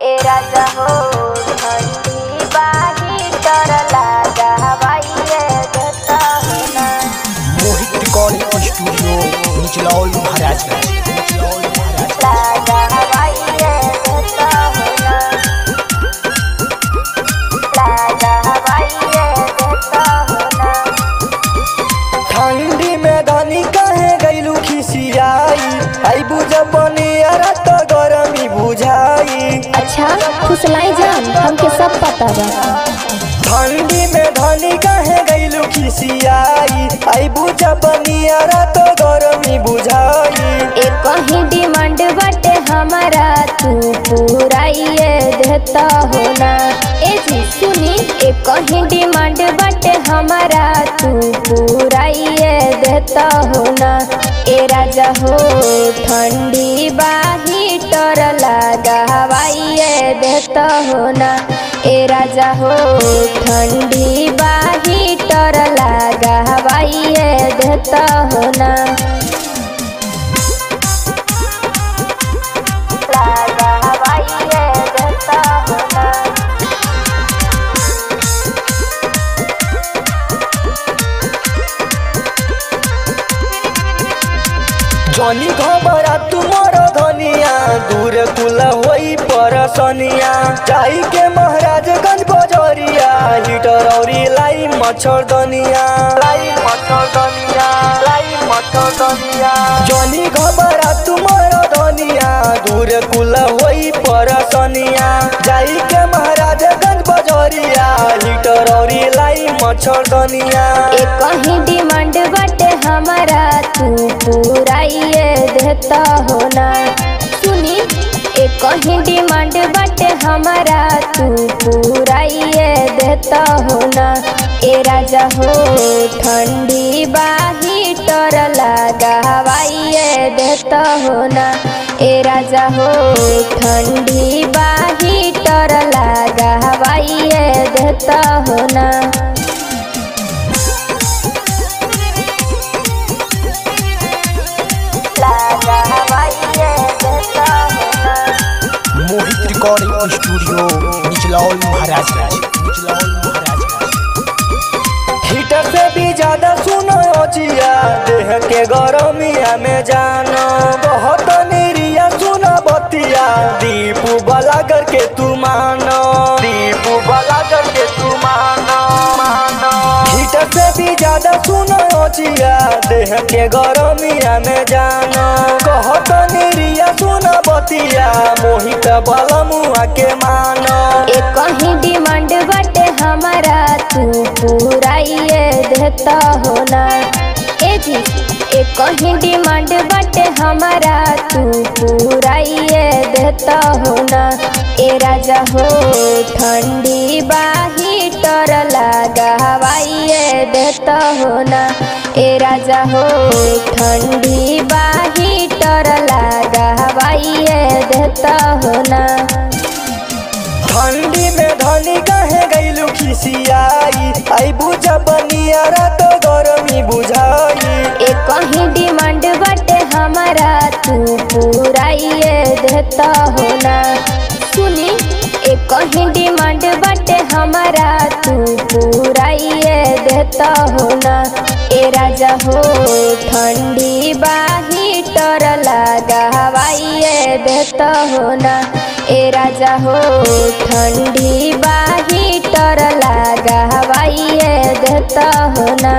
ए राजा हो ठंडी बाही डर लागा हवाइए देता है ना। मोहित रिकॉर्डिंग स्टूडियो निचलौल महाराजगंज लागा हवाइए देता है ना। लागा हवाइए देता है ना। ठंडी में धनी कहे गईलू खिसियाई आई बुझ बनियारा तो गरमी बुझाई। अच्छा फुसलाई जान हमके सब पता बा। ठंडी में धनी कहे गईलू खिसियाई आई बुझ बनियारा तो गरमी बुझाई। एक ही डिमांड बाटे हमारा तू पूराइए देता हो ना। ए जी सुनी एक ही डिमांड बाटे हमारा तू पूराइए देता हो ना। ए राजा हो ठंडी बाही डर लागा हवाइए देता हो ना। ए राजा हो ठंडी बाही डर लागा हवाइए देता हो ना। लागा हवाइए देता है ना। जनी घबरा तुमर धनिया दूर कुल होई परसनिया चाही के महाराजगंज बजरिया हीटर औरी लाई मच्छरदनिया जनी घबरा तुमर धनिया दूर कुल होई परसनिया जाई के महाराजगंज बजरिया हीटर औरी लाई मच्छरदनिया। एक ही डिमांड बाटे हमारा तू पूराइए देता हो ना। सुनी एक ही डिमांड बाटे हमारा तू पूराइए देता हो ना। ए राजा हो ठंडी बाही डर लागा हवाइए देता हो ना। ए राजा हो ठंडी बाही डर लागा हवाइए देता हो ना। लागा हवाइए देता है ना। Mohit recording studio Nichlaul Maharajganj heater से भी ज्यादा सुनो चिया देह के गरमिया में जानो बहुत निरिया सुनो बतिया दीपू बला करके तू मानो हीटर से भी ज्यादा सुनो चिया देह के गरमिया में जानो बहुत निरिया सुनो बतिया मोहित बलमुआ के मानो। एक ही डिमांड बाटे हमारा तू पूराइए देता हो ना। ए जी एक ही डिमांड बाटे हमारा तू पूराइए देता हो ना। ए राजा हो ठंडी बाही डर लागा हवाइए देता हो ना। ए राजा हो ठंडी बाही डर लागा हवाइए देता हो ना। ठंडी में धनी कहे गईलू खिसियाई आई बुझ बनियारा तो गरमी बुझाई। एक ही डिमांड बाटे हमारा तू पूराइए देता हो ना। सुनी एक ही डिमांड बाटे हमारा तू पूराइए देता हो ना। ए राजा हो ठंडी बाही डर लागा हवाइए देता हो ना। ए राजा हो ठंडी बाही डर लागा हवाइए देता हो ना।